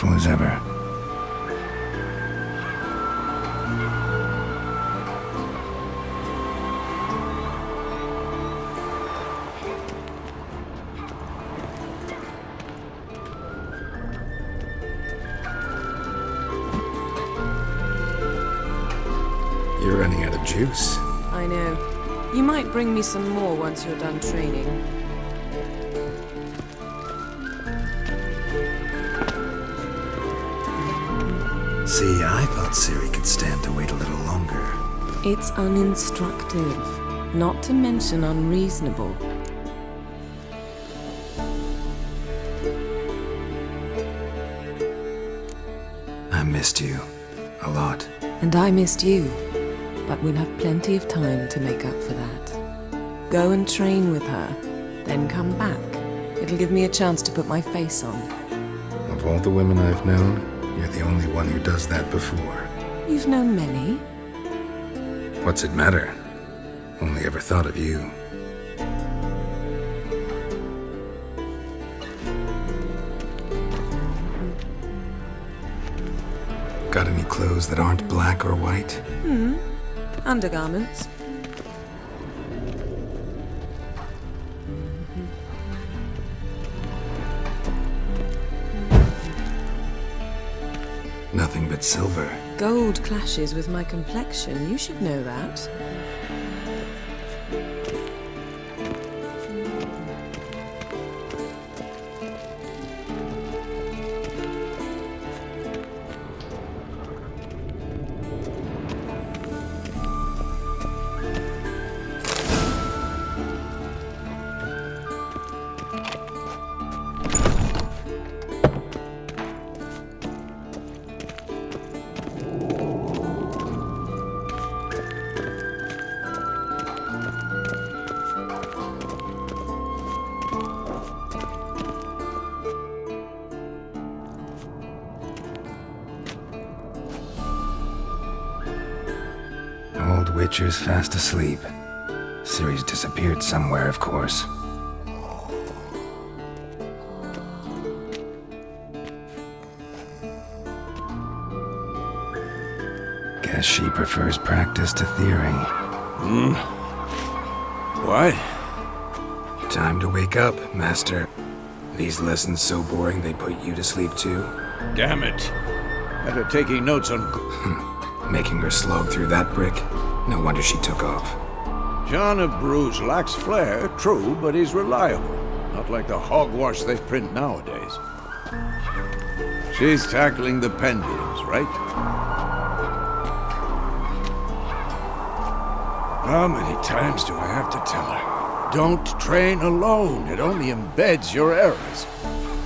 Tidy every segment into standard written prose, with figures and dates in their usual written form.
beautiful as ever. You're running out of juice. I know. You might bring me some more once you're done training. See, I thought Siri could stand to wait a little longer. It's uninstructive, not to mention unreasonable. I missed you. A lot. And I missed you, but we'll have plenty of time to make up for that. Go and train with her, then come back. It'll give me a chance to put my face on. Of all the women I've known, you're the only one who does that before. You've known many. What's it matter? Only ever thought of you. Got any clothes that aren't black or white? Undergarments. Nothing but silver. Gold clashes with my complexion. You should know that. Old Witcher's fast asleep. Ciri's disappeared somewhere, of course. Guess she prefers practice to theory. What? Time to wake up, Master. These lessons so boring they put you to sleep too? Damn it. Had her taking notes on... Making her slog through that brick? No wonder she took off. John of Bruges lacks flair, true, but he's reliable. Not like the hogwash they print nowadays. She's tackling the pendulums, right? How many times do I have to tell her? Don't train alone. It only embeds your errors.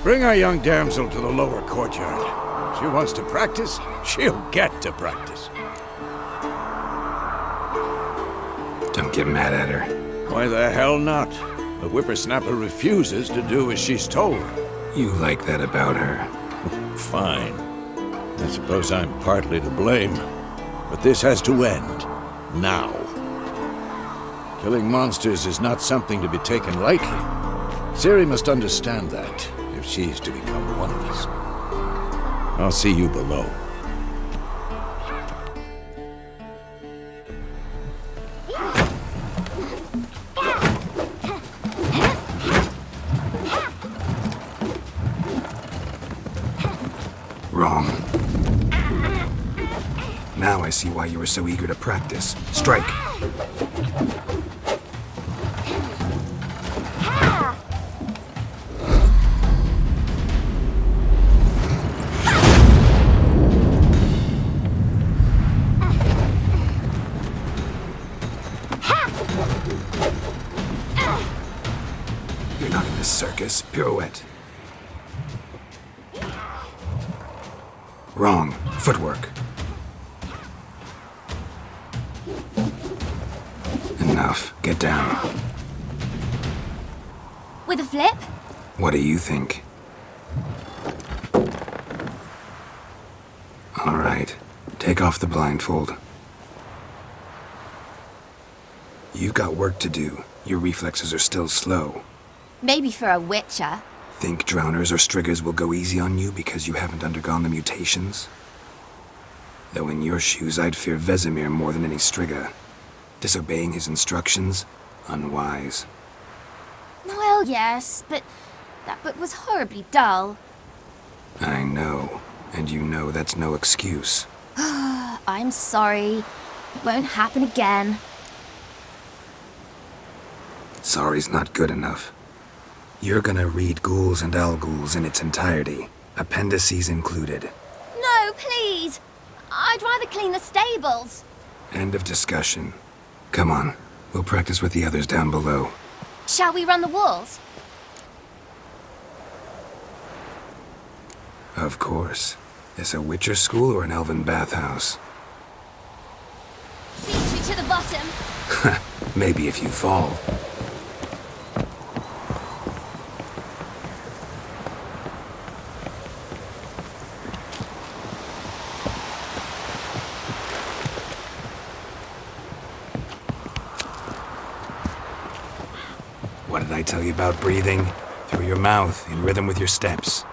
Bring our young damsel to the lower courtyard. She wants to practice, she'll get to practice. Don't get mad at her. Why the hell not? The whippersnapper refuses to do as she's told. You like that about her. Fine. I suppose I'm partly to blame. But this has to end. Now. Killing monsters is not something to be taken lightly. Ciri must understand that, if she's to become one of us. I'll see you below. Wrong. Now I see why you were so eager to practice. Strike! You're not in this circus. Pirouette. Wrong. Footwork. Enough. Get down. With a flip? What do you think? All right. Take off the blindfold. You've got work to do. Your reflexes are still slow. Maybe for a witcher. Think drowners or striggers will go easy on you because you haven't undergone the mutations? Though in your shoes, I'd fear Vesemir more than any strigger. Disobeying his instructions, unwise. Well, yes, but that book was horribly dull. I know, and you know that's no excuse. I'm sorry. It won't happen again. Sorry's not good enough. You're gonna read Ghouls and Al-Ghouls in its entirety, appendices included. No, please! I'd rather clean the stables. End of discussion. Come on, we'll practice with the others down below. Shall we run the walls? Of course. This a Witcher school or an elven bathhouse? Beat you to the bottom. Maybe if you fall. What did I tell you about breathing? Through your mouth, in rhythm with your steps.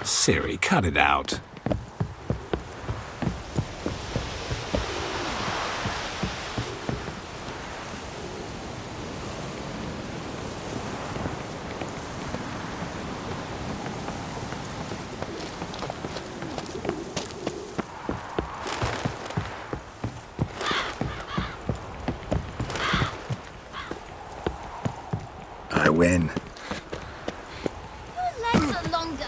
Siri, cut it out. I win. Your legs are longer.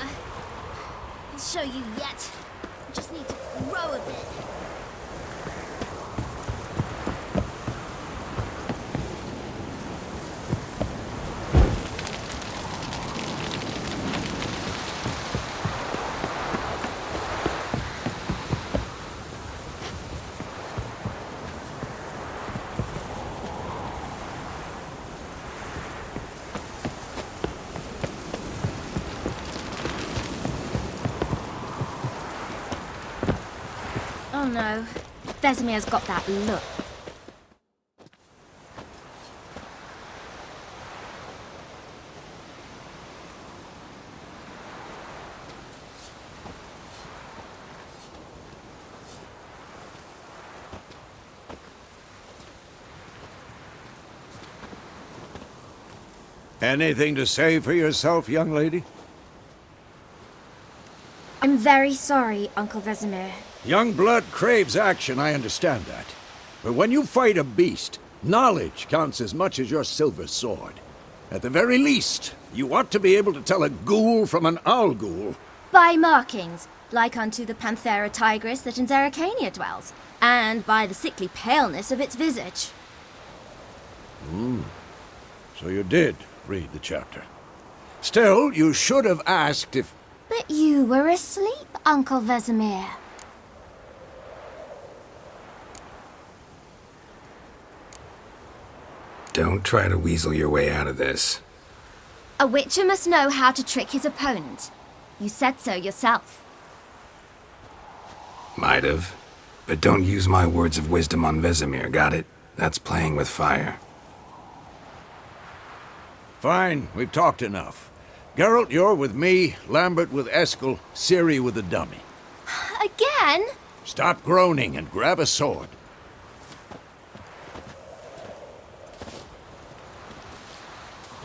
I'll show you yet. I just need to grow a bit. Oh no, Vesemir's got that look. Anything to say for yourself, young lady? I'm very sorry, Uncle Vesemir. Young blood craves action, I understand that. But when you fight a beast, knowledge counts as much as your silver sword. At the very least, you ought to be able to tell a ghoul from an owl-ghoul. By markings, like unto the Panthera tigris that in Zeracania dwells, and by the sickly paleness of its visage. So you did read the chapter. Still, you should have asked if... But you were asleep, Uncle Vesemir. Don't try to weasel your way out of this. A witcher must know how to trick his opponent. You said so yourself. Might have. But don't use my words of wisdom on Vesemir, got it? That's playing with fire. Fine, we've talked enough. Geralt, you're with me, Lambert with Eskel, Ciri with the dummy. Again? Stop groaning and grab a sword.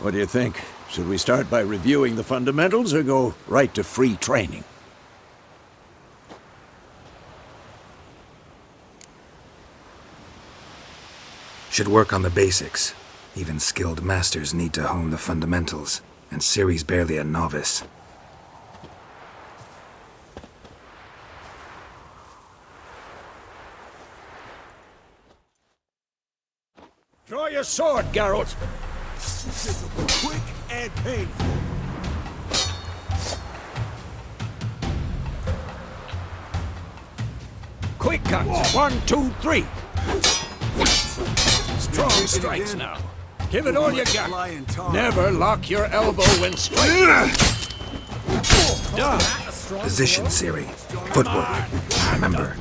What do you think? Should we start by reviewing the fundamentals or go right to free training? Should work on the basics. Even skilled masters need to hone the fundamentals, and Ciri's barely a novice. Draw your sword, Geralt! This will be quick and painful. Quick cuts! 1, 2, 3! Strong strikes now. Give it all you got. Never lock your elbow when striking. Done. Position, Ciri. Footwork. Remember.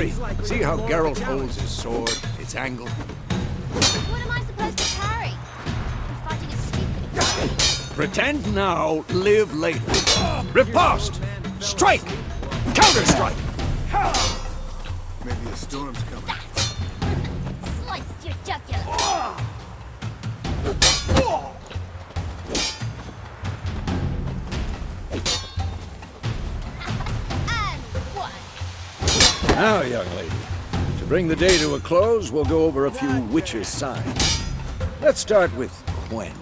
Ciri, see how Geralt holds his sword, its angle? What am I supposed to carry? I'm fighting a stupid... Pretend now, live later. Riposte! Strike! Counter-strike! Maybe a storm's coming. Sliced your jugular. And one. Now, young lady, to bring the day to a close, we'll go over a few witches' signs. Let's start with Quen.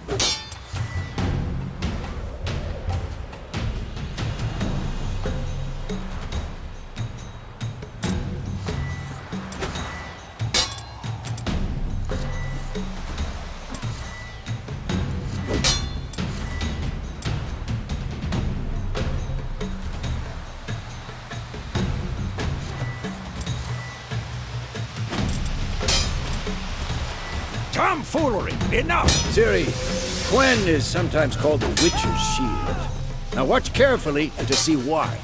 Tomfoolery! Enough! Ciri, Quen is sometimes called the Witcher's Shield. Now watch carefully to see why.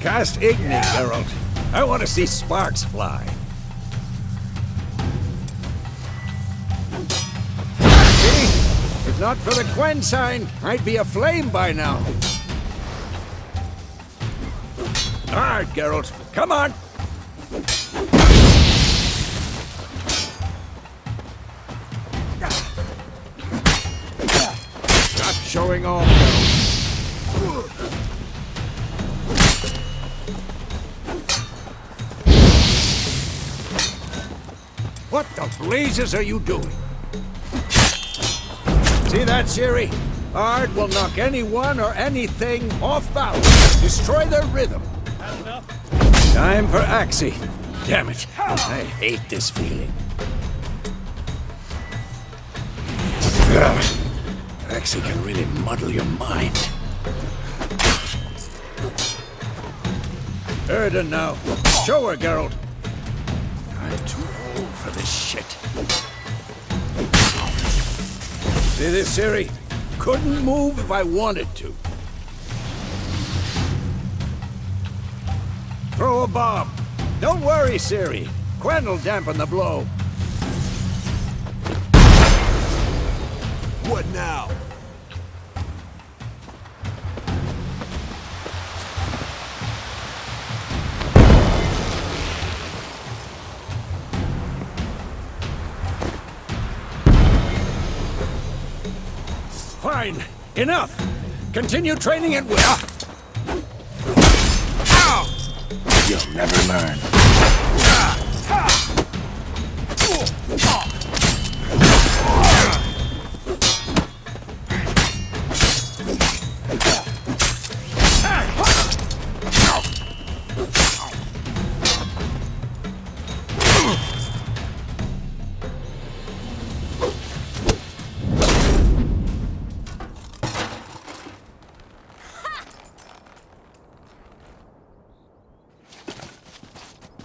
Cast Igni, Geralt. I want to see sparks fly. See? If not for the Quen sign, I'd be aflame by now. All right, Geralt, come on! Stop showing off, Geralt. What the blazes are you doing? See that, Ciri? Art will knock anyone or anything off balance, destroy their rhythm. Time for Axie. Damn it. I hate this feeling. Ugh. Axie can really muddle your mind. Erden now. Show her, Geralt. I'm too old for this shit. See this, Ciri? Couldn't move if I wanted to. Throw a bomb. Don't worry, Ciri. Quen will dampen the blow. What now? Fine. Enough. Continue training at will. You'll never learn.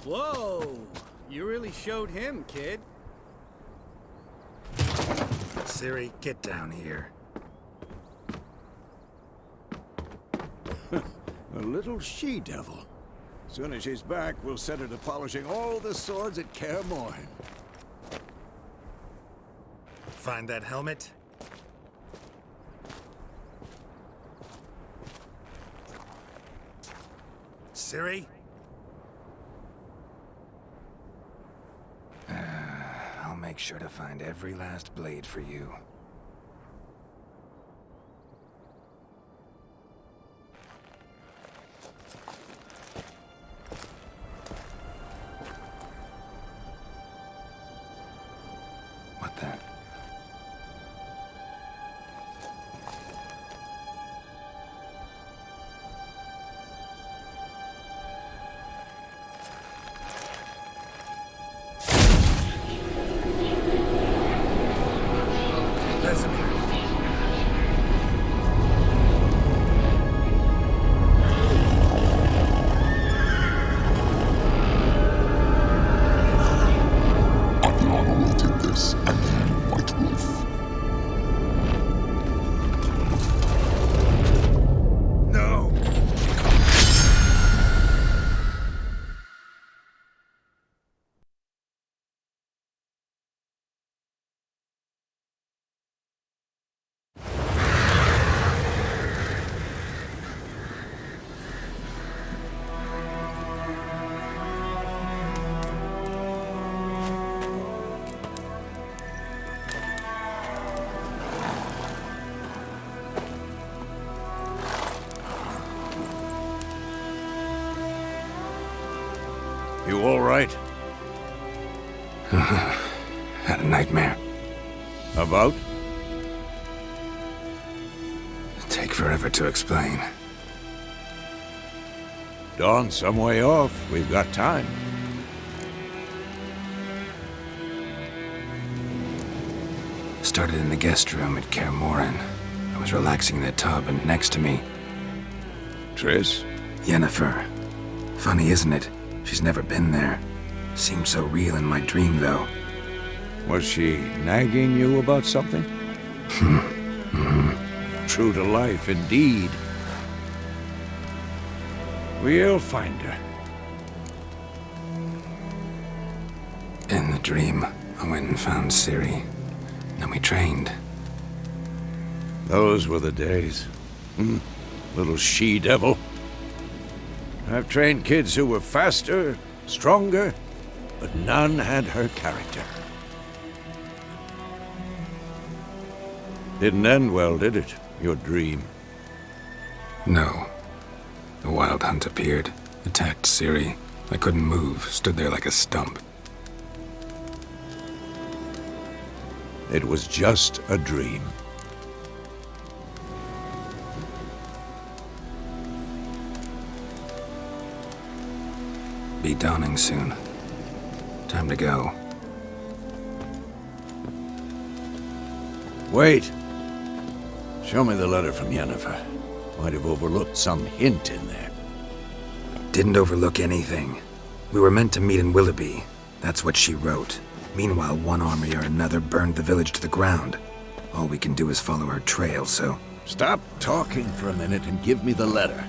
Whoa! You really showed him, kid. Ciri, get down here. A little she-devil. Soon as she's back, we'll set her to polishing all the swords at Kaer Morhen. Find that helmet? Ciri? I'll make sure to find every last blade for you. What the? You all right? Had a nightmare. About? Take forever to explain. Dawn's some way off. We've got time. Started in the guest room at Kaer Morhen. I was relaxing in the tub, and next to me, Triss? Yennefer. Funny, isn't it? She's never been there. Seemed so real in my dream, though. Was she nagging you about something? True to life, indeed. We'll find her. In the dream, I went and found Ciri. Then we trained. Those were the days. Little she-devil. I've trained kids who were faster, stronger, but none had her character. Didn't end well, did it? Your dream. No. The Wild Hunt appeared, attacked Ciri. I couldn't move, stood there like a stump. It was just a dream. Be dawning soon. Time to go. Wait. Show me the letter from Yennefer. Might have overlooked some hint in there. Didn't overlook anything. We were meant to meet in Willoughby. That's what she wrote. Meanwhile, one army or another burned the village to the ground. All we can do is follow her trail, so... Stop talking for a minute and give me the letter.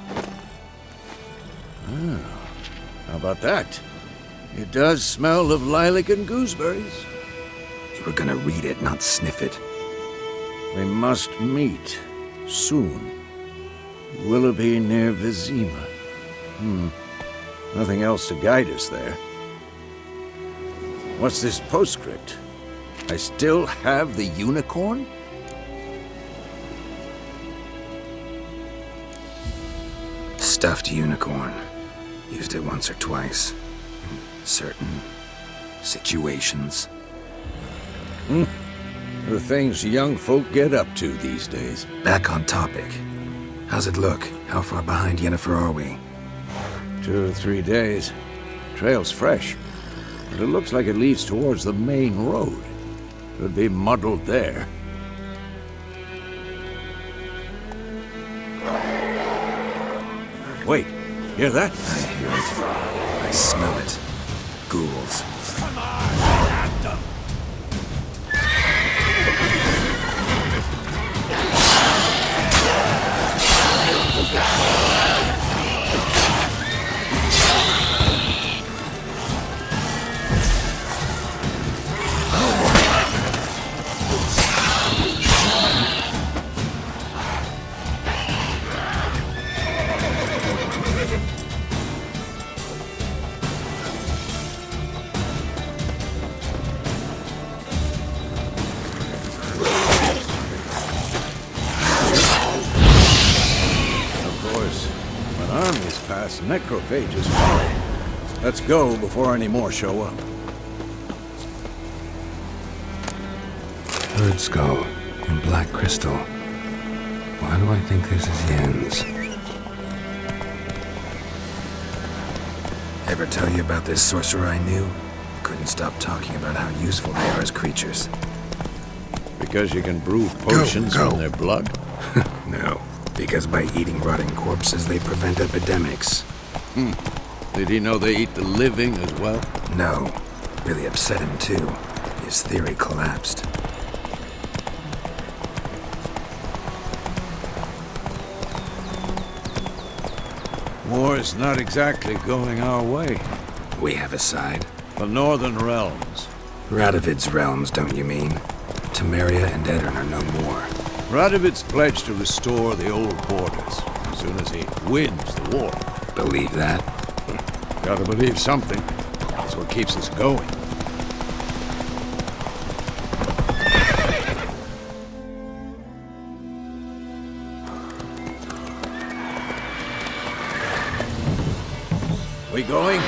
How about that? It does smell of lilac and gooseberries. You were gonna read it, not sniff it. We must meet. Soon. Willoughby near Vizima. Nothing else to guide us there. What's this postscript? I still have the unicorn? Stuffed unicorn. Used it once or twice. In certain situations. The things young folk get up to these days. Back on topic. How's it look? How far behind Yennefer are we? 2 or 3 days. Trail's fresh. But it looks like it leads towards the main road. Could be muddled there. Wait, hear that? I hear it. I smell it. Ghouls. Come on, Phantom! Necrophages follow. Let's go before any more show up. Bird skull and black crystal. Why do I think this is Yen's? Ever tell you about this sorcerer I knew? Couldn't stop talking about how useful they are as creatures. Because you can brew potions Go. from their blood? No, because by eating rotting corpses they prevent epidemics. Did he know they eat the living as well? No, really upset him too. His theory collapsed. War's not exactly going our way. We have a side. The Northern Realms. Radovid's realms, don't you mean? Temeria and Edirn are no more. Radovid's pledged to restore the old borders as soon as he wins the war. Believe that? Gotta believe something. That's what keeps us going. We going?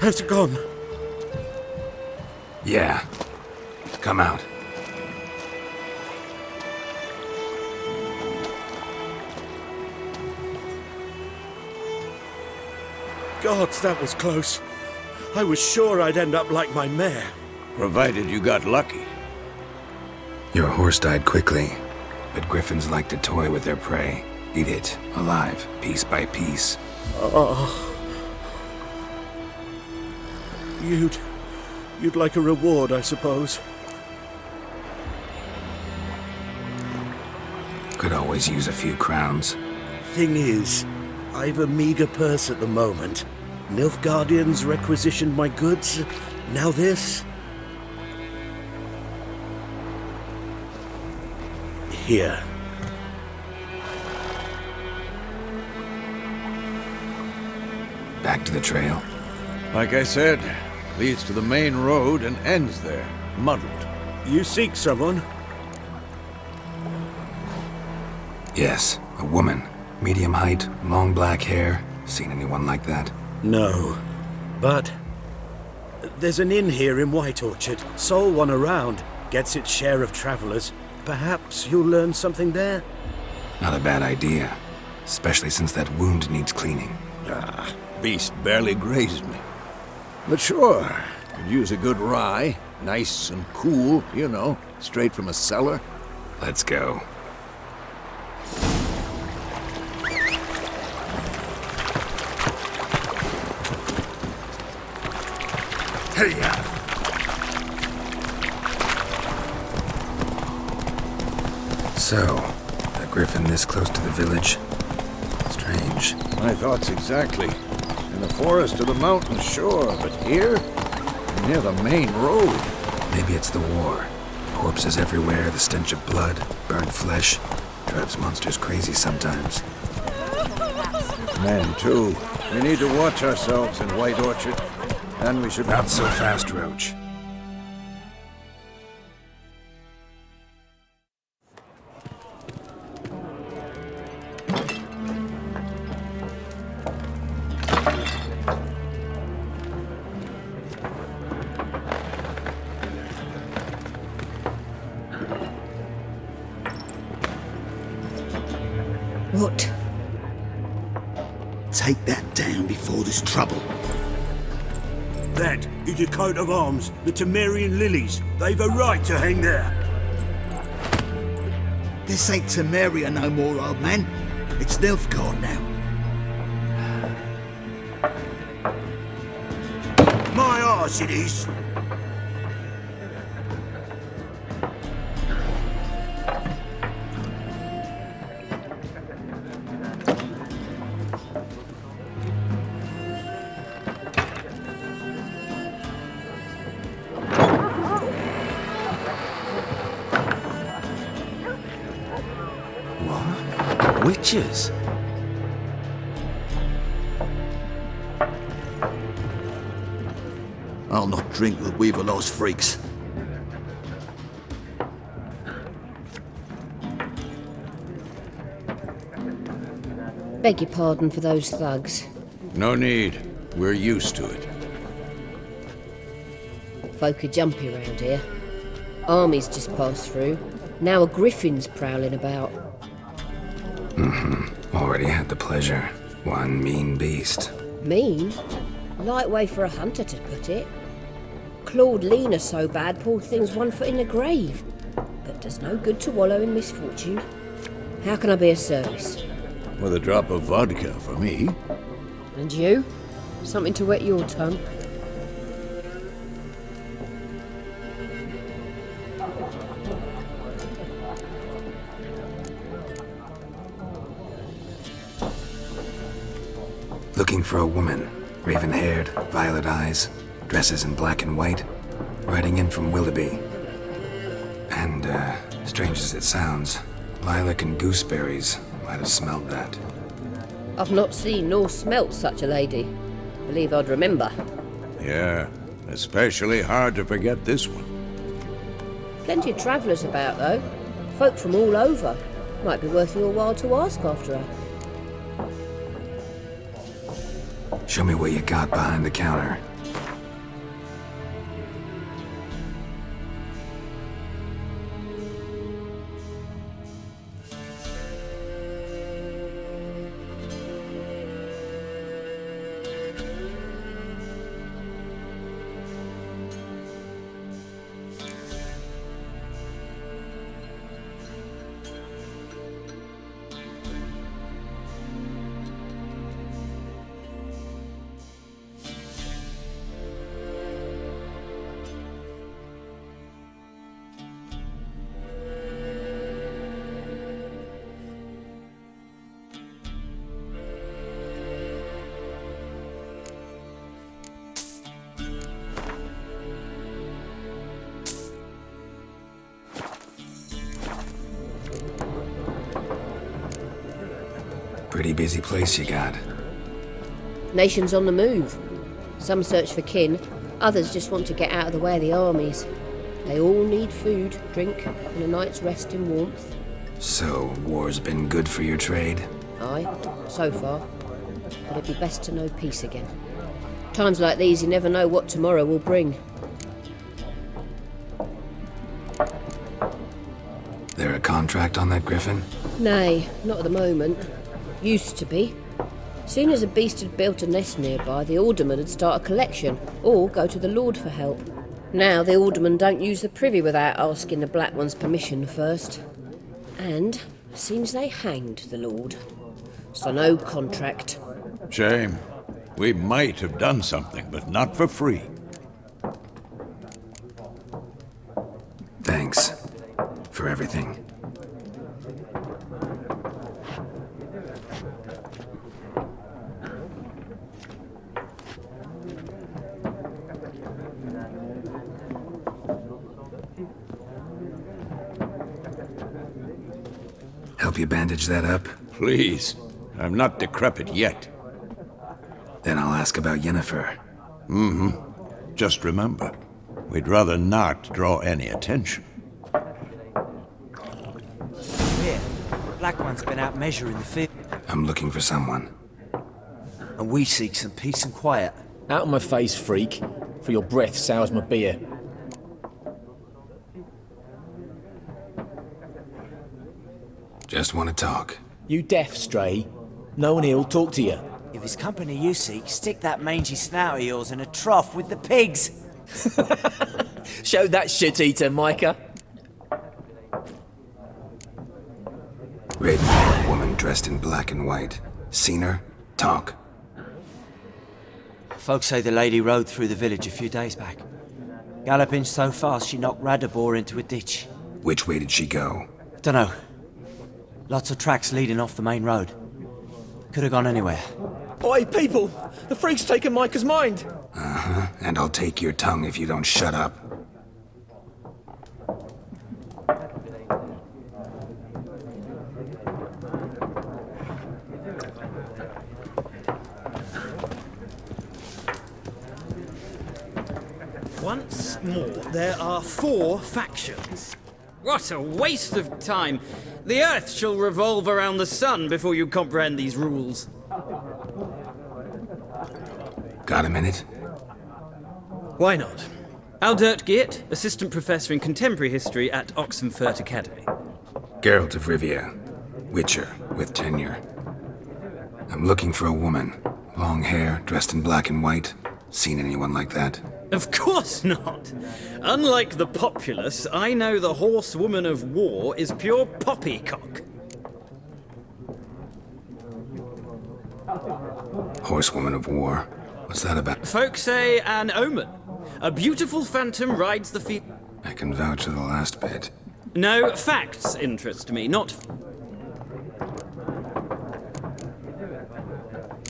Has it gone? Yeah. Come out. Gods, that was close. I was sure I'd end up like my mare. Provided you got lucky. Your horse died quickly, but griffins like to toy with their prey. Eat it, alive, piece by piece. Oh. You'd like a reward, I suppose. Could always use a few crowns. Thing is, I've a meager purse at the moment. Nilfgaardians requisitioned my goods. Now this. Here. Back to the trail. Like I said, leads to the main road and ends there, muddled. You seek someone? Yes, a woman. Medium height, long black hair. Seen anyone like that? No. But there's an inn here in White Orchard. Sole one around. Gets its share of travelers. Perhaps you'll learn something there? Not a bad idea. Especially since that wound needs cleaning. Beast barely grazed me. But sure, could use a good rye. Nice and cool, you know, straight from a cellar. Let's go. Hey-ya! So, a griffin this close to the village? Strange. My thoughts exactly. In the forest or the mountain, sure, but here? Near the main road. Maybe it's the war. Corpses everywhere, the stench of blood, burnt flesh. Drives monsters crazy sometimes. Men, too. We need to watch ourselves in White Orchard. And we should... Not so fast, Roach. What? Take that down before there's trouble. That is a coat of arms, the Temerian lilies. They've a right to hang there. This ain't Temeria no more, old man. It's Nilfgaard now. My arse it is. Witches? I'll not drink with Weaverlaw's freaks. Beg your pardon for those thugs. No need. We're used to it. Folk are jumpy around here. Armies just passed through. Now a griffin's prowling about. Already had the pleasure. One mean beast. Mean? Light way for a hunter to put it. Clawed Lena so bad, poor thing's 1 foot in the grave. But does no good to wallow in misfortune. How can I be of service? With a drop of vodka for me. And you? Something to wet your tongue? Looking for a woman. Raven-haired, violet eyes, dresses in black and white. Riding in from Willoughby. And, strange as it sounds, lilac and gooseberries might have smelled that. I've not seen nor smelt such a lady. Believe I'd remember. Yeah, especially hard to forget this one. Plenty of travellers about, though. Folk from all over. Might be worth your while to ask after her. Show me what you got behind the counter. Pretty busy place you got. Nations on the move. Some search for kin, others just want to get out of the way of the armies. They all need food, drink, and a night's rest in warmth. So, war's been good for your trade? Aye, so far. But it'd be best to know peace again. Times like these, you never know what tomorrow will bring. There a contract on that Griffin? Nay, not at the moment. Used to be. Soon as a beast had built a nest nearby, the alderman would start a collection, or go to the Lord for help. Now the aldermen don't use the privy without asking the Black One's permission first. And seems they hanged the Lord. So no contract. Shame. We might have done something, but not for free. Thanks. For everything. Help you bandage that up? Please. I'm not decrepit yet. Then I'll ask about Yennefer. Just remember, we'd rather not draw any attention. Here, Black One's been out measuring the field, I'm looking for someone. and we seek some peace and quiet. Out of my face, freak, for your breath sours my beer. Just want to talk. You deaf, Stray? No one here'll talk to you. If it's company you seek, stick that mangy snout of yours in a trough with the pigs. Show that shit-eater, Micah. Red-haired woman dressed in black and white. Seen her? Talk. Folks say the lady rode through the village a few days back. Galloping so fast she knocked Radabor into a ditch. Which way did she go? Dunno. Lots of tracks leading off the main road. Could have gone anywhere. Oi, people! The freak's taken Micah's mind! Uh-huh. And I'll take your tongue if you don't shut up. Once more, there are 4 factions. What a waste of time! The Earth shall revolve around the sun before you comprehend these rules. Got a minute? Why not? Aldert Geert, Assistant Professor in Contemporary History at Oxenfurt Academy. Geralt of Rivia. Witcher, with tenure. I'm looking for a woman. Long hair, dressed in black and white. Seen anyone like that? Of course not! Unlike the populace, I know the horsewoman of war is pure poppycock. Horsewoman of war. What's that about? Folk say an omen. A beautiful phantom rides the field. I can vouch for the last bit. No, facts interest me, not...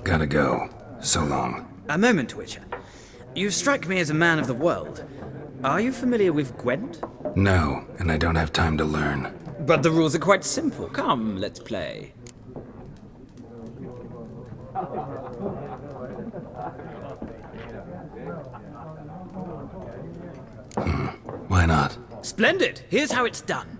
Gotta go. So long. A moment, Witcher. You strike me as a man of the world. Are you familiar with Gwent? No, and I don't have time to learn. But the rules are quite simple. Come, let's play. Why not? Splendid! Here's how it's done.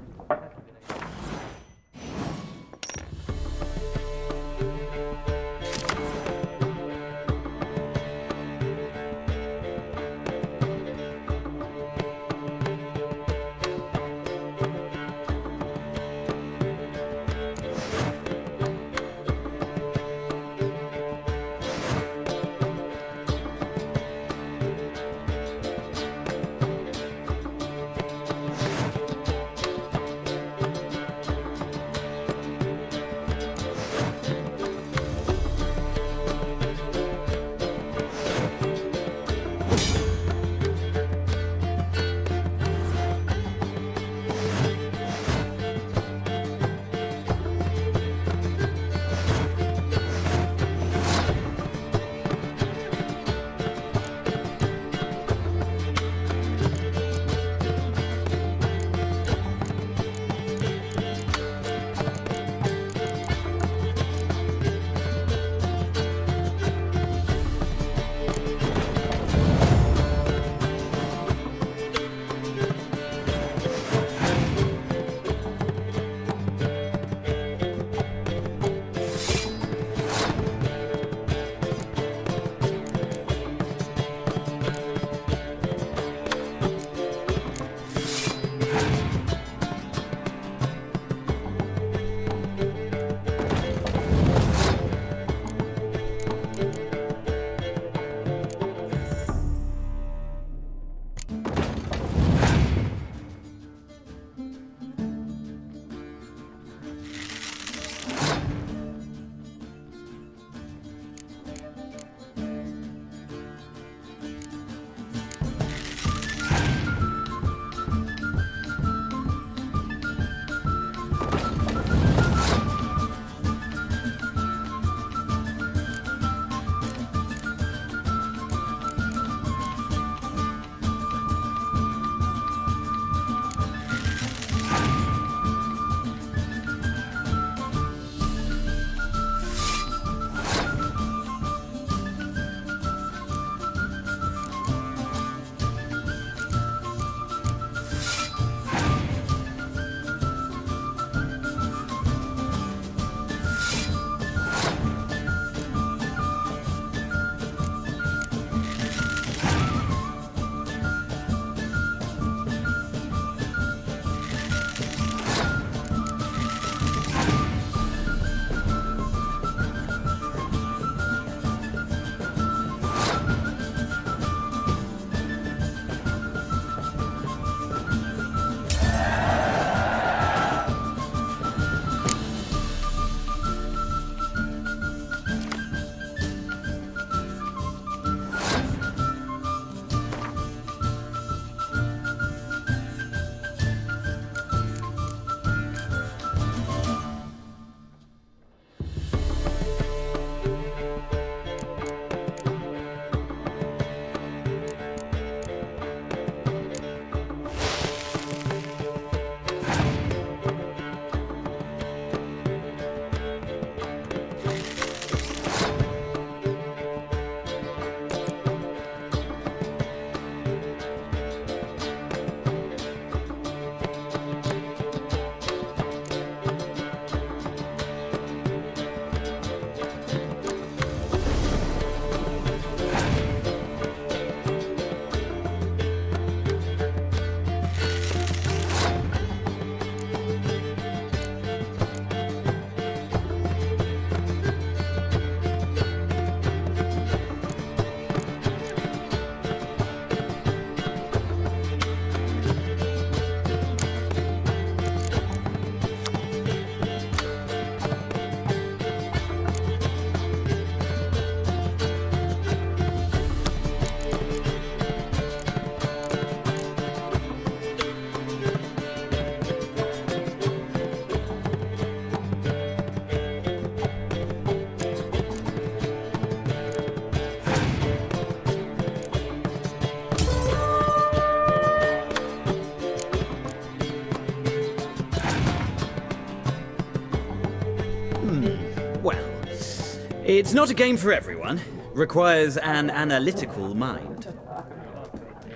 It's not a game for everyone. Requires an analytical mind.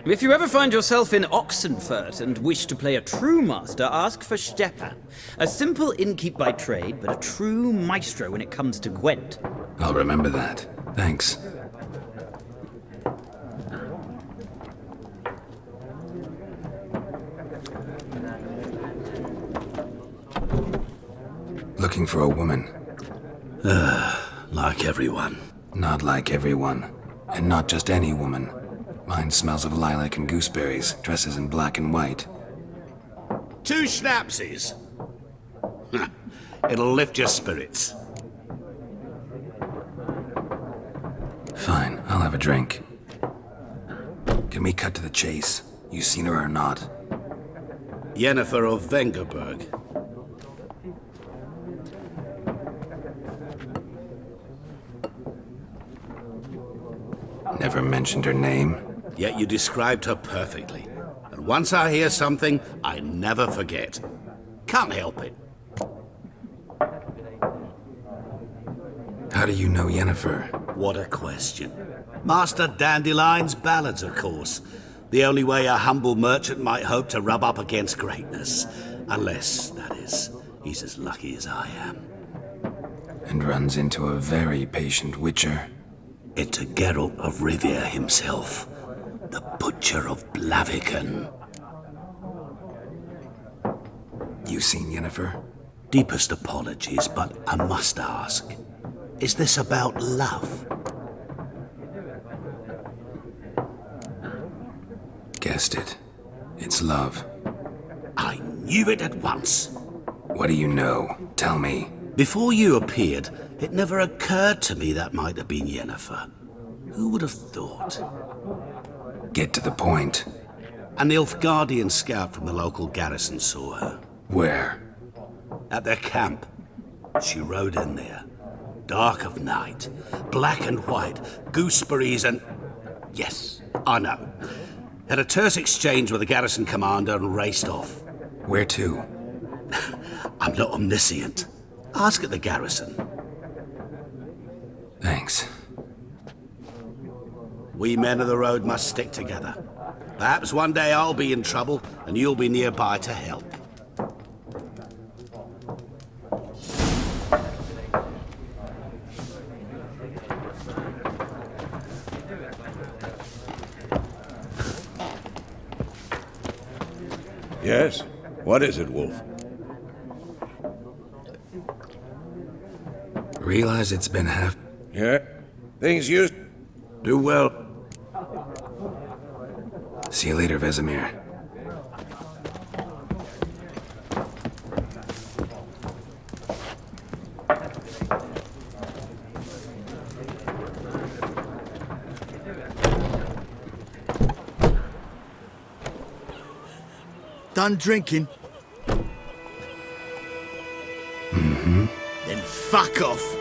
If you ever find yourself in Oxenfurt and wish to play a true master, ask for Stepan. A simple innkeep by trade, but a true maestro when it comes to Gwent. I'll remember that. Thanks. Looking for a woman. Like everyone. Not like everyone. And not just any woman. Mine smells of lilac and gooseberries, dresses in black and white. 2 schnapsies. It'll lift your spirits. Fine, I'll have a drink. Can we cut to the chase? You seen her or not? Yennefer of Vengerberg. Never mentioned her name. Yet you described her perfectly. And once I hear something, I never forget. Can't help it. How do you know Yennefer? What a question. Master Dandelion's ballads, of course. The only way a humble merchant might hope to rub up against greatness. Unless, that is, he's as lucky as I am. And runs into a very patient witcher. Into Geralt of Rivia himself. The Butcher of Blaviken. You seen Yennefer? Deepest apologies, but I must ask. Is this about love? Guessed it. It's love. I knew it at once. What do you know? Tell me. Before you appeared, it never occurred to me that might have been Yennefer. Who would have thought? Get to the point. A Nilfgaardian scout from the local garrison saw her. Where? At their camp. She rode in there. Dark of night. Black and white. Gooseberries and... Yes, I know. Had a terse exchange with the garrison commander and raced off. Where to? I'm not omniscient. Ask at the garrison. Thanks. We men of the road must stick together. Perhaps one day I'll be in trouble and you'll be nearby to help. Yes? What is it, Wolf? Realize it's been half... Yeah? Things used... Do well. See you later, Vesemir. Done drinking? Mm-hmm. Then fuck off.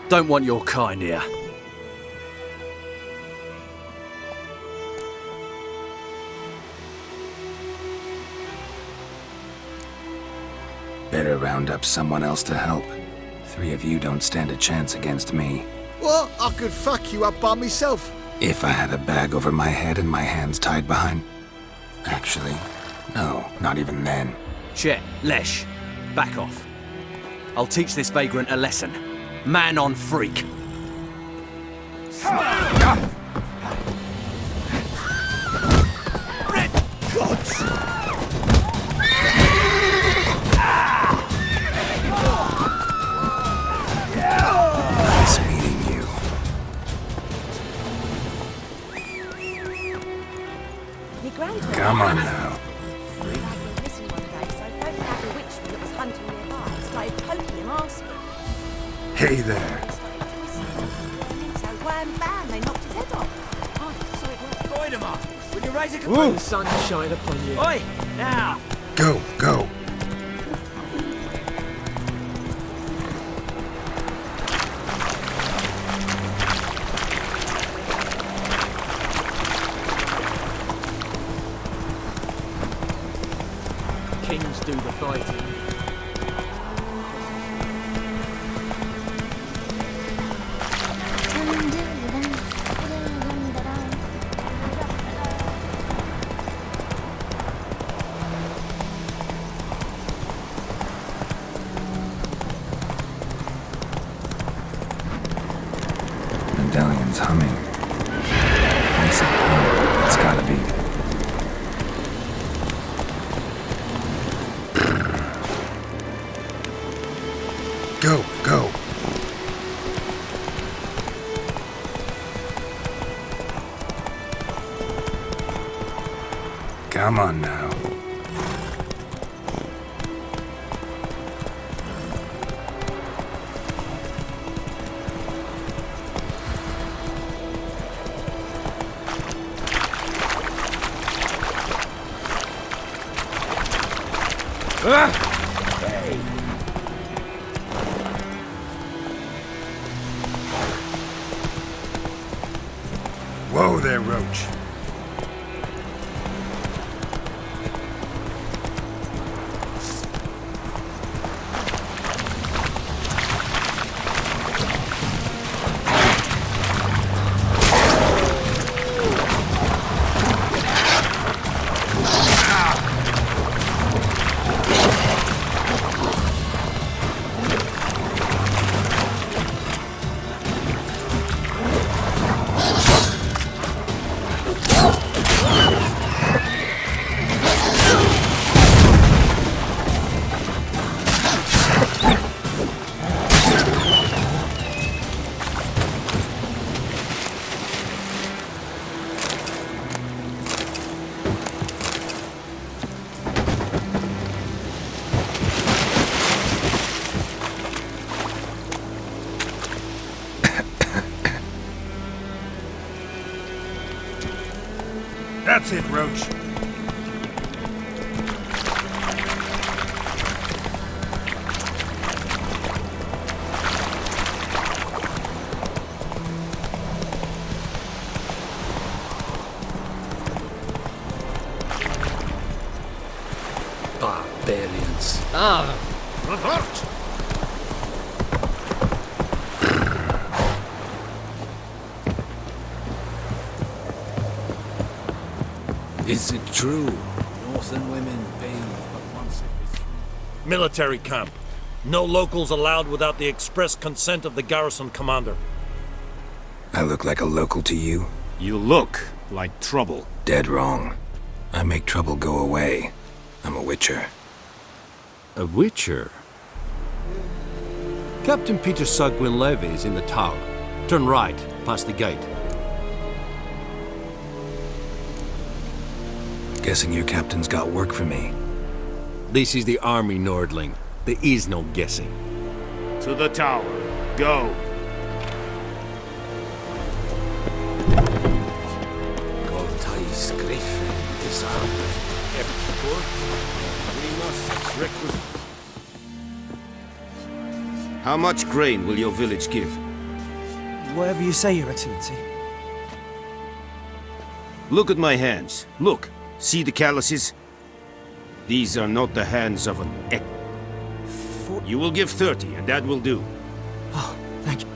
Don't want your kind here. Better round up someone else to help. 3 of you don't stand a chance against me. What? I could fuck you up by myself. If I had a bag over my head and my hands tied behind... Actually, no, not even then. Chet, Lesh, back off. I'll teach this vagrant a lesson. Man on freak. Nice meeting you. Come on now. Hey there. Will you raise a complaint? Sunshine upon you. Oi, now! Go, go. Kings do the fighting. medallion's humming. Place of power, it's gotta be. Go, go. Come on now. Whoa there, Roach. That's it, Roach. Barbarians. Revert! Is it true? Northern women bathe but once every 3 Military camp. No locals allowed without the express consent of the garrison commander. I look like a local to you? You look like trouble. Dead wrong. I make trouble go away. I'm a witcher. A witcher? Captain Peter Sugwin Levy is in the tower. Turn right, past the gate. Guessing your captain's got work for me. This is the army, Nordling. There is no guessing. To the tower. Go. Gortai's Griffin disarmed. Epsport. We must requisite. How much grain will your village give? Whatever you say, Your Excellency. Look at my hands. Look. See the calluses? These are not the hands of an ek. You will give 30, and that will do. Oh, thank you.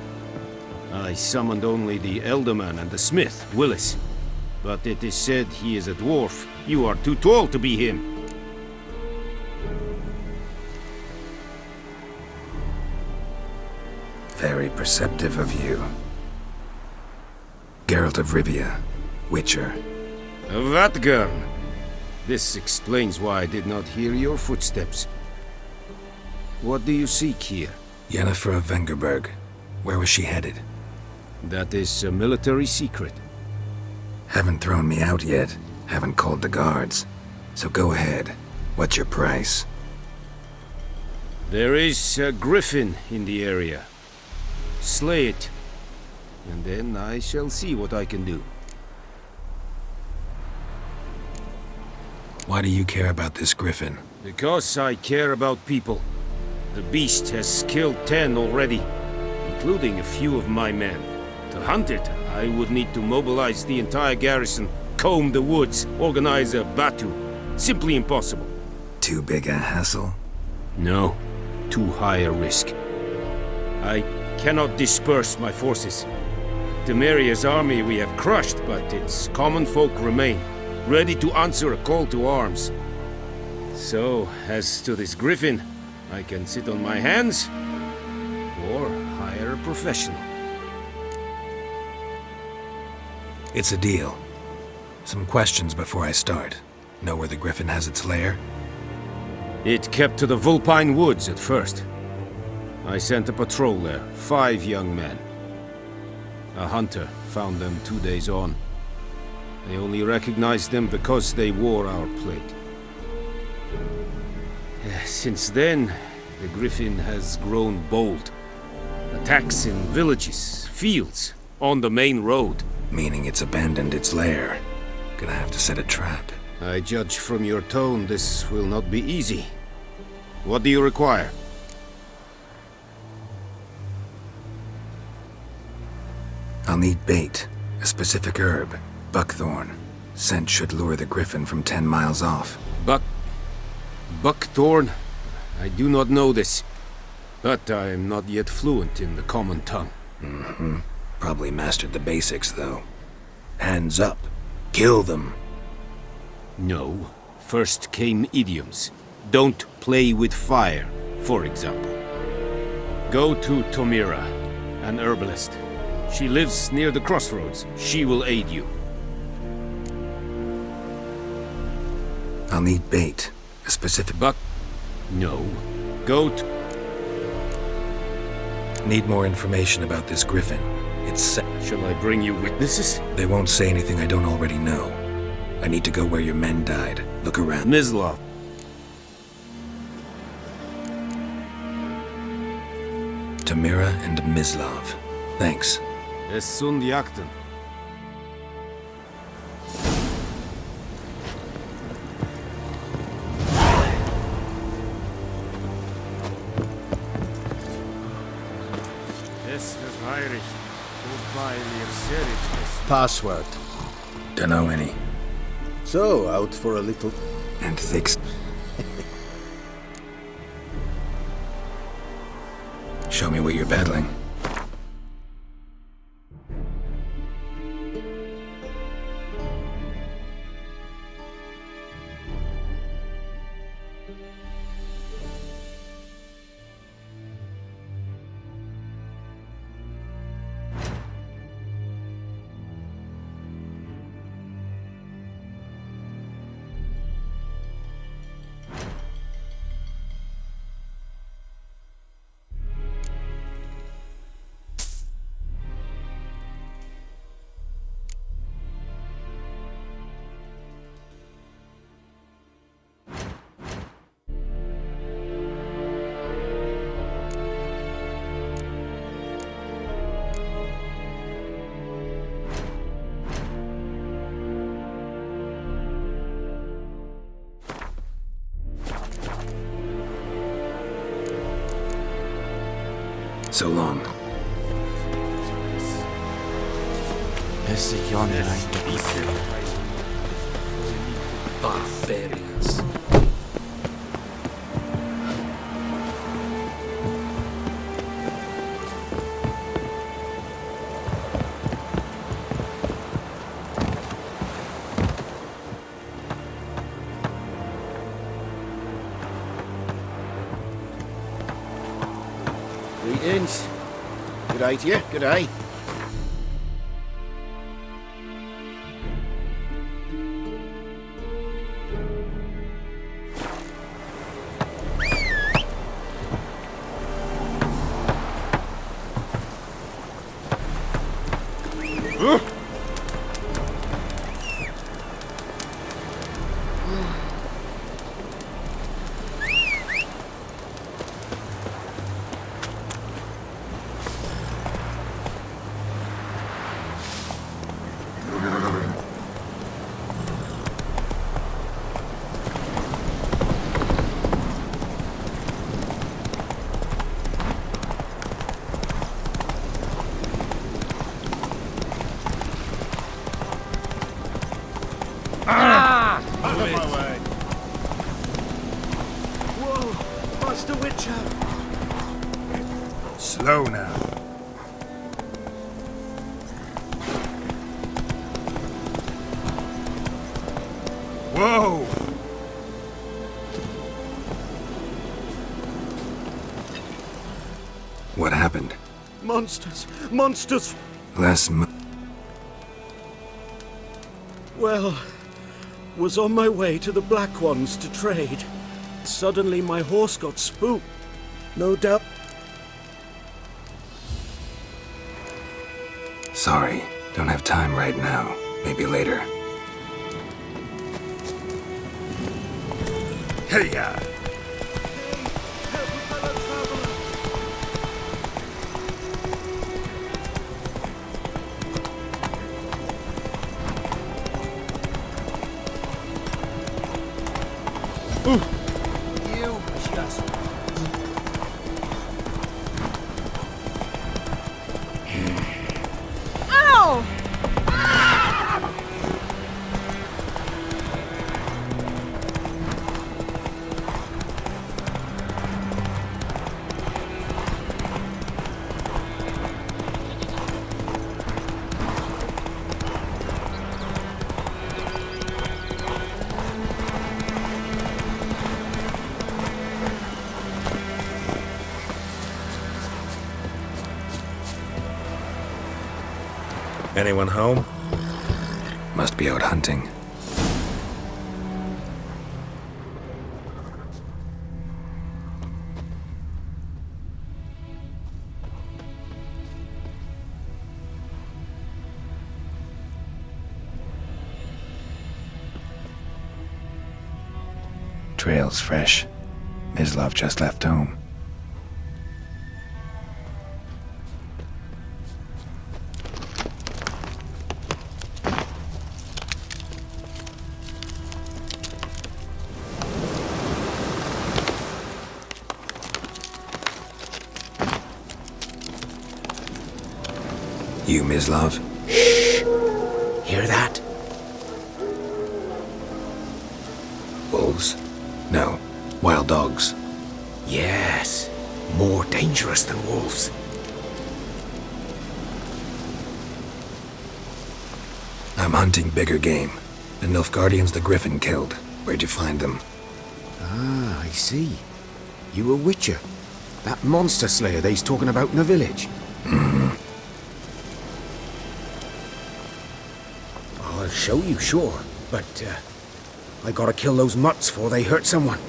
I summoned only the Elderman and the smith, Willis. But it is said he is a dwarf. You are too tall to be him. Very perceptive of you. Geralt of Rivia, Witcher. Vatgern! This explains why I did not hear your footsteps. What do you seek here? Yennefer of Vengerberg. Where was she headed? That is a military secret. Haven't thrown me out yet. Haven't called the guards. So go ahead. What's your price? There is a griffin in the area. Slay it. And then I shall see what I can do. Why do you care about this griffin? Because I care about people. The beast has killed 10 already, including a few of my men. To hunt it, I would need to mobilize the entire garrison, comb the woods, organize a batu. Simply impossible. Too big a hassle? No, too high a risk. I cannot disperse my forces. Temeria's army we have crushed, but its common folk remain, ready to answer a call to arms. So, as to this griffin, I can sit on my hands, or hire a professional. It's a deal. Some questions before I start. Know where the Griffin has its lair? It kept to the Vulpine Woods at first. I sent a patrol there, 5 young men. A hunter found them 2 days on. They only recognized them because they wore our plate. Since then, the Griffin has grown bold. Attacks in villages, fields, on the main road. Meaning it's abandoned its lair. Gonna have to set a trap. I judge from your tone this will not be easy. What do you require? I'll need bait, a specific herb, buckthorn. Scent should lure the Griffin from 10 miles off. Buckthorn? I do not know this, but I am not yet fluent in the common tongue. Mm-hmm. Probably mastered the basics, though. Hands up. Kill them. No. First came idioms. Don't play with fire, for example. Go to Tomira, an herbalist. She lives near the crossroads. She will aid you. I'll need bait. A specific... No. Go to... Need more information about this Griffin. It's... Shall I bring you witnesses? They won't say anything I don't already know. I need to go where your men died. Look around. Mislav. Tomira and Mislav. Thanks. Es sunt jakten. Password. Don't know any. So, out for a little... And thick... Show me what you're battling. So long. Barbarians. Greetings. Good day to you. Good day. Slow now. Whoa! What happened? Monsters! Monsters! Less Well, was on my way to the Black Ones to trade. Suddenly my horse got spooked. No doubt. Sorry, don't have time right now. Maybe later. Hey-ya! You just... Ow! Anyone home? Must be out hunting. Trail's fresh. Mislav just left home. You, Mislav? Hear that? Wolves? No. Wild dogs. Yes. More dangerous than wolves. I'm hunting bigger game. The Nilfgaardians the Griffin killed. Where'd you find them? Ah, I see. You a witcher. That monster slayer they's talking about in the village. Mm-hmm. I'll show you, sure. But, I gotta kill those mutts before they hurt someone.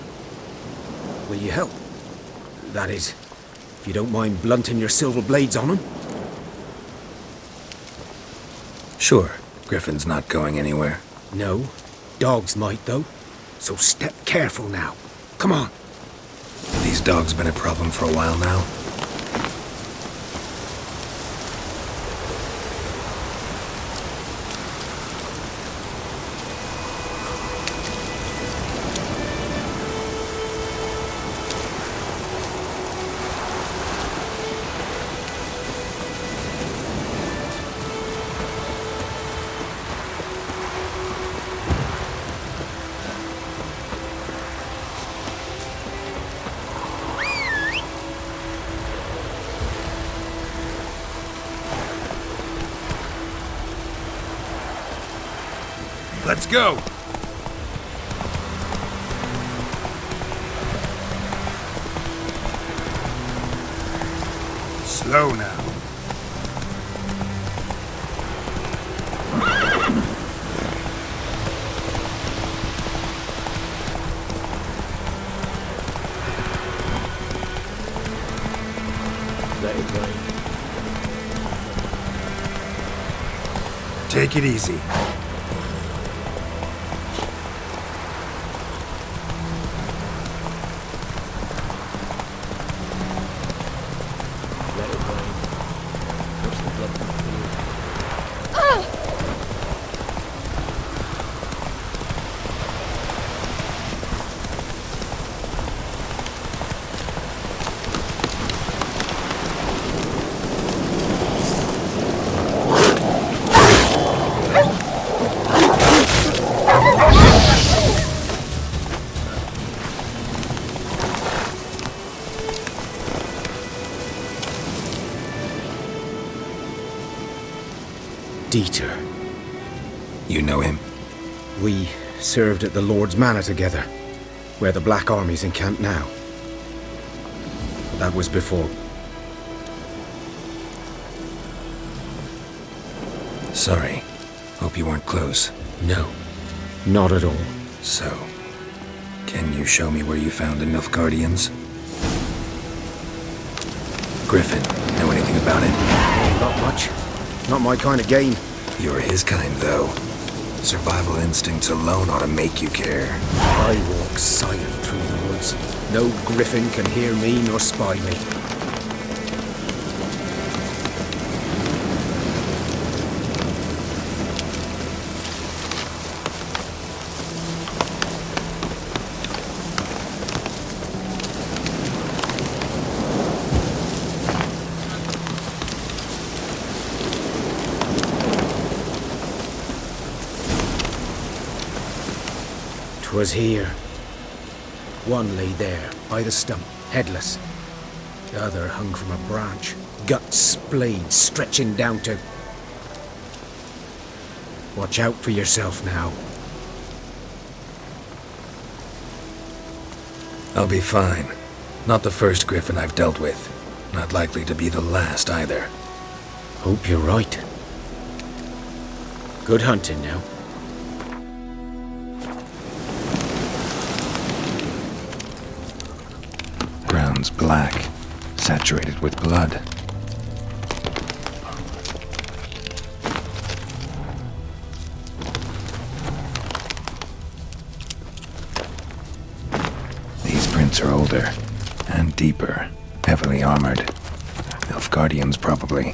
Will you help? That is, if you don't mind blunting your silver blades on them. Sure. Griffin's not going anywhere. No. Dogs might, though. So step careful now. Come on. These dogs been a problem for a while now. Let's go! Slow now. Take it easy. Dieter. You know him? We served at the Lord's Manor together, where the Black Army's encamped now. That was before. Sorry. Hope you weren't close. No, not at all. So, can you show me where you found the Nilfgaardians? Griffin, know anything about it? Not much. Not my kind of game. You're his kind, though. Survival instincts alone ought to make you care. I walk silent through the woods. No griffin can hear me nor spy me. 'Twas here. One lay there, by the stump, headless. The other hung from a branch, guts splayed, stretching down to... Watch out for yourself now. I'll be fine. Not the first griffin I've dealt with. Not likely to be the last either. Hope you're right. Good hunting now. Ground's black, saturated with blood. These prints are older and deeper, heavily armored. Nilfgaardians, probably.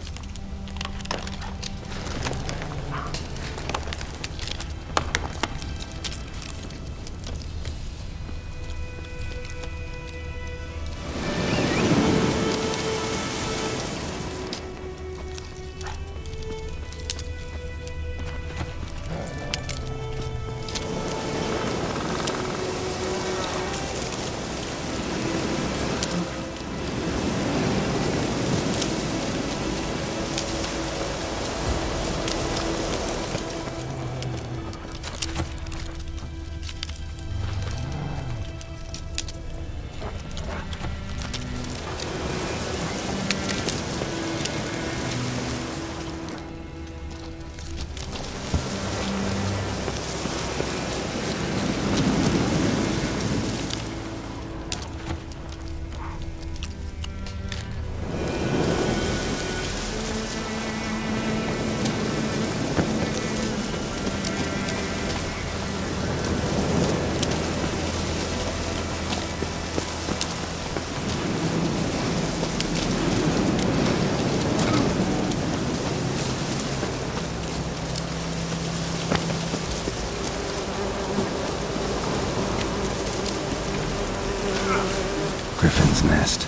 Griffin's nest.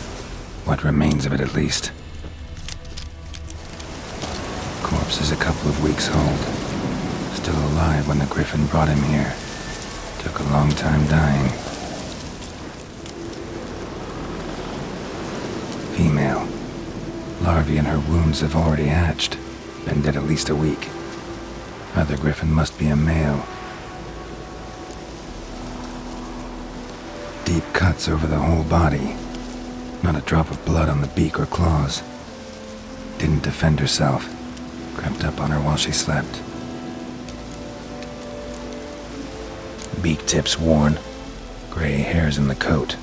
What remains of it, at least. Corpse is a couple of weeks old. Still alive when the griffin brought him here. Took a long time dying. Female. Larvae in her wounds have already hatched. Been dead at least a week. Other griffin must be a male. Deep cuts over the whole body. Not a drop of blood on the beak or claws. Didn't defend herself. Crept up on her while she slept. Beak tips worn. Gray hairs in the coat.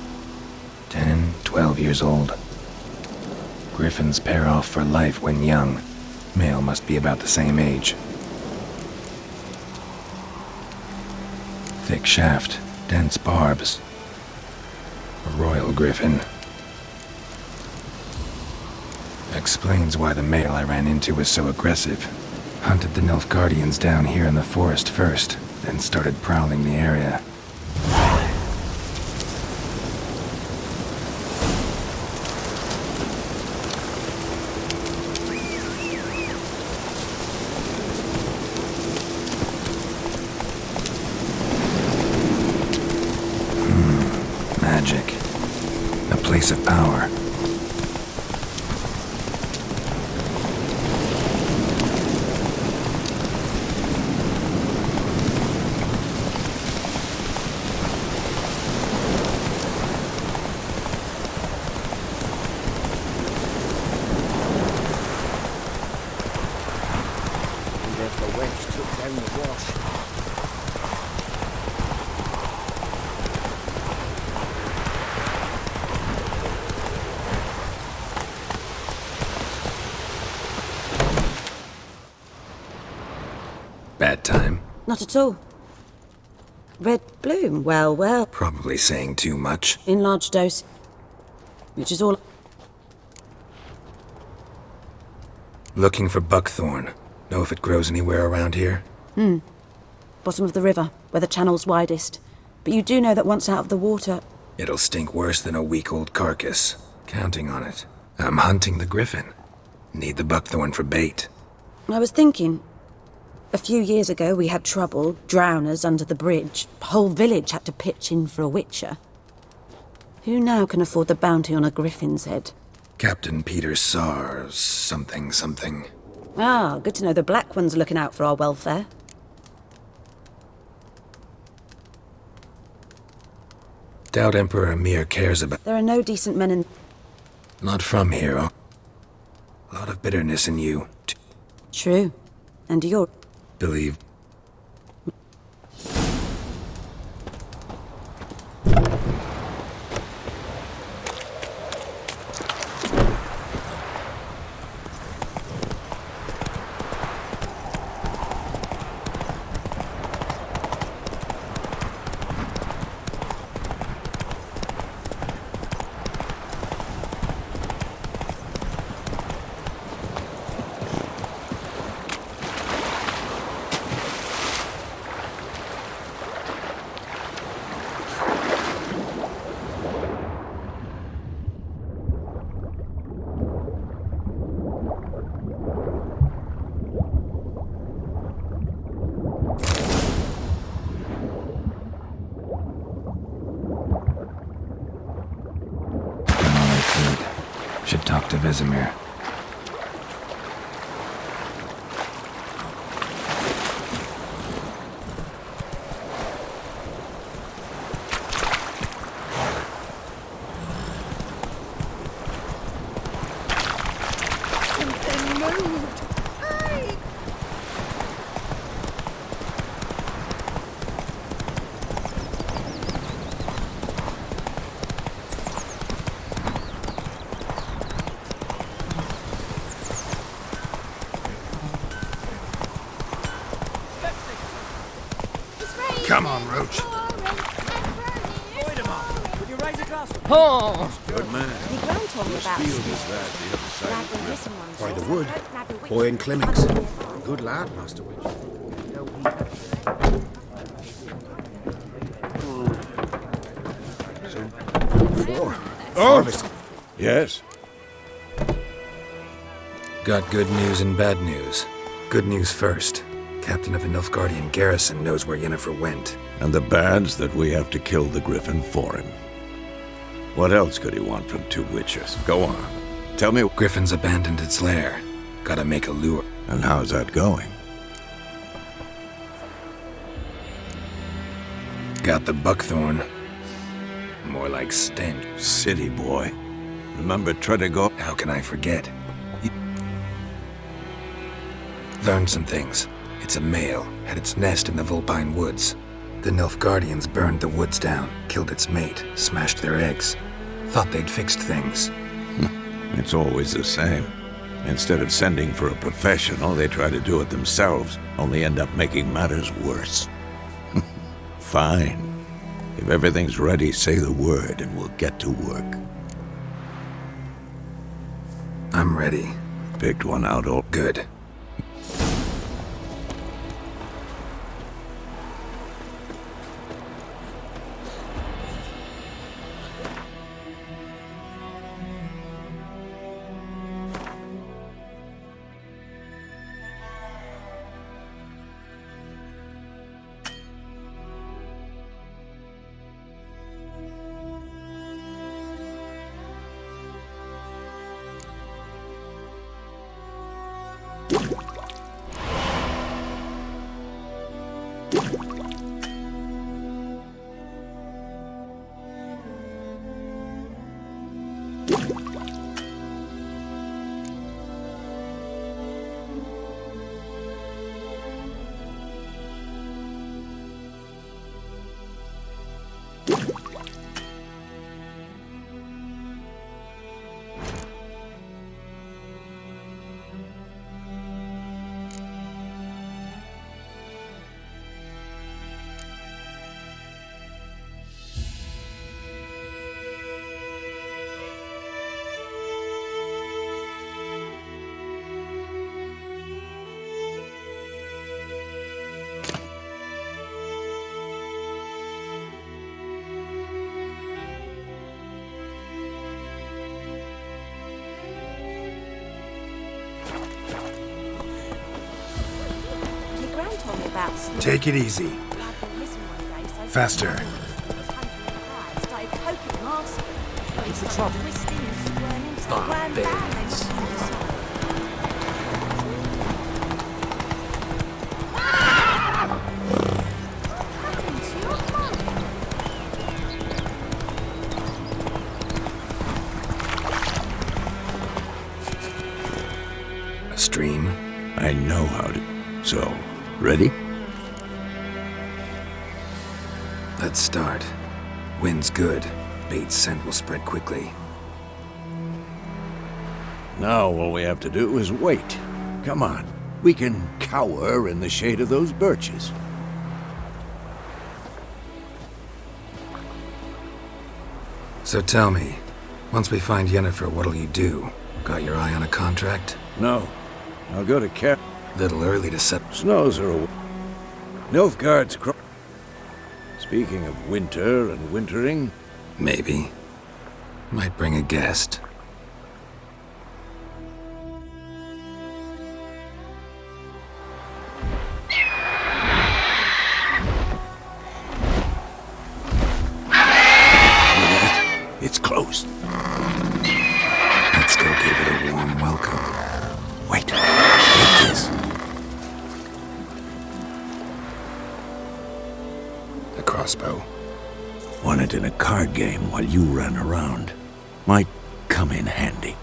10, 12 years old. Griffins pair off for life when young. Male must be about the same age. Thick shaft, dense barbs. A royal griffin. Explains why the male I ran into was so aggressive. Hunted the Nilfgaardians down here in the forest first, then started prowling the area. Magic. A place of power. if the wench took down the wash. Bad time? Not at all. Red bloom, well. Probably saying too much. In large dose. Which is all... Looking for buckthorn. Know if it grows anywhere around here? Bottom of the river, where the channel's widest. But you do know that once out of the water... It'll stink worse than a week-old carcass. Counting on it. I'm hunting the griffin. Need the buckthorn for bait. I was thinking... A few years ago we had trouble, drowners under the bridge. Whole village had to pitch in for a witcher. Who now can afford the bounty on a griffin's head? Captain Peter Sar, something. Ah, good to know the Black One's looking out for our welfare. Doubt Emperor Emir cares about... There are no decent men in... Not from here. A lot of bitterness in you. True. And you're... Believe... Should talk to Vesemir. Something moved. Aye. Come on, Roach. Oh! Good man. The Grand told me about Field is that the other side of the river? By the wood. Boy in Climmings. Good lad, Master Witch. Four. Harvest. Yes? Got good news and bad news. Good news first. Captain of a Nilfgaardian garrison knows where Yennefer went. And the bad's that we have to kill the griffin for him. What else could he want from two witches? Go on. Tell me. Griffin's abandoned its lair. Gotta make a lure. And how's that going? Got the buckthorn. More like stench. City boy. Remember Tredegar? How can I forget? Learned some things. It's a male, had its nest in the Vulpine Woods. The Nilfgaardians burned the woods down, killed its mate, smashed their eggs. Thought they'd fixed things. It's always the same. Instead of sending for a professional, they try to do it themselves, only end up making matters worse. Fine. If everything's ready, say the word and we'll get to work. I'm ready. Picked one out all good. about... Take it easy. Faster. What's the trouble? Barbarians. A stream? I know how to. So, ready? Let's start. Wind's good. Bait's scent will spread quickly. Now all we have to do is wait. Come on. We can cower in the shade of those birches. So tell me, once we find Yennefer, what'll you do? Got your eye on a contract? No. I'll go to Cap. Little early to set. Snows are away. Nilfgaard's Speaking of winter and wintering... Maybe. Might bring a guest. It's closed. Let's go give it a warm welcome. Wait. Take this. A crossbow. Won it in a card game while you ran around. Might come in handy.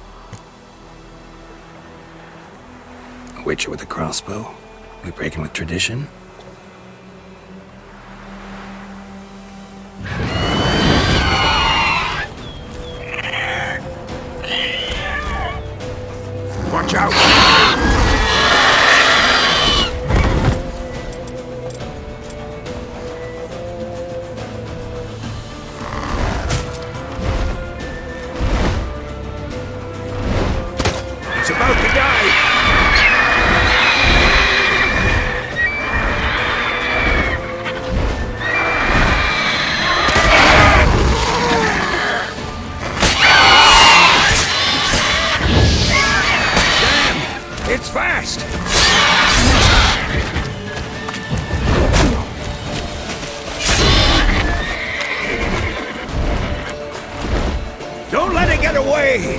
A witcher with a crossbow? We breaking with tradition? Watch out! It's about to die! It's fast! Don't let it get away!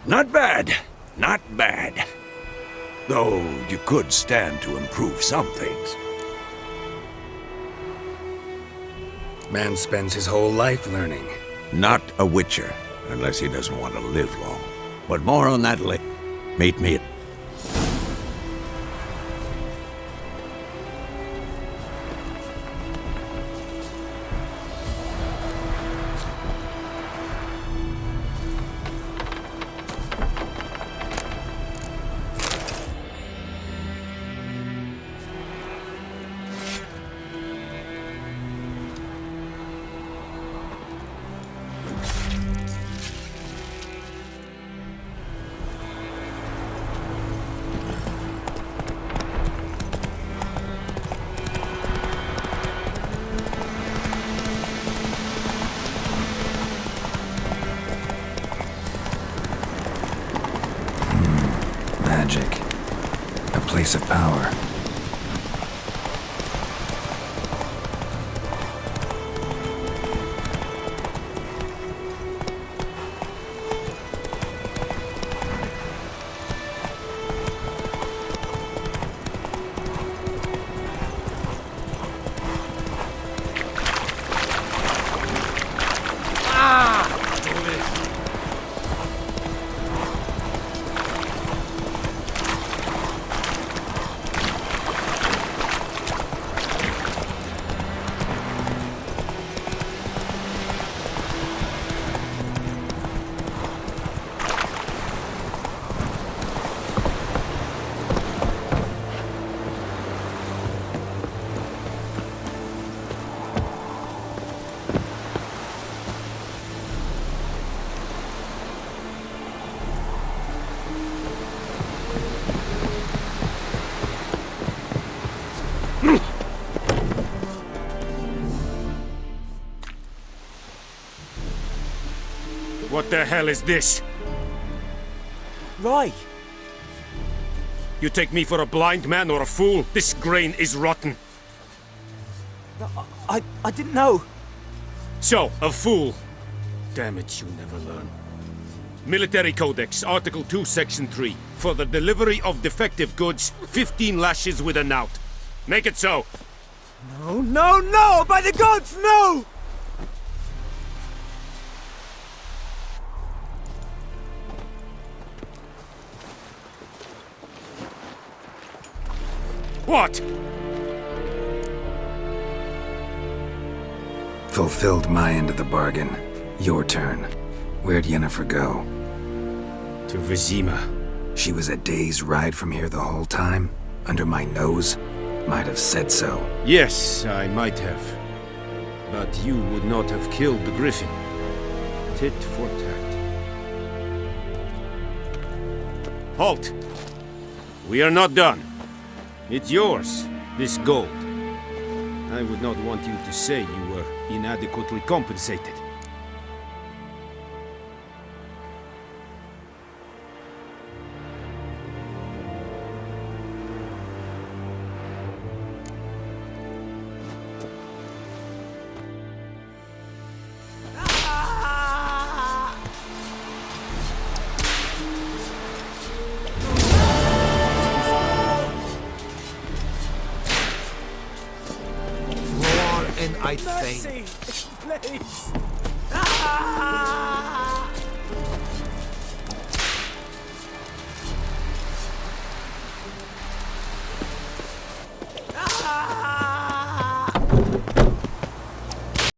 Not bad. Not bad. Though you could stand to improve some things. Man spends his whole life learning. Not a witcher, unless he doesn't want to live long. But more on that later. Meet me at... source of power. What the hell is this? Right. You take me for a blind man or a fool? This grain is rotten. I didn't know. So, a fool. Damn it, you never learn. Military Codex, Article 2, Section 3. For the delivery of defective goods, 15 lashes with a knout. Make it so. No, no, no! By the gods, no! What? Fulfilled my end of the bargain. Your turn. Where'd Yennefer go? To Vizima. She was a day's ride from here the whole time? Under my nose? Might have said so. Yes, I might have. But you would not have killed the griffin. Tit for tat. Halt! We are not done. It's yours, this gold. I would not want you to say you were inadequately compensated. I think. Please! Ah!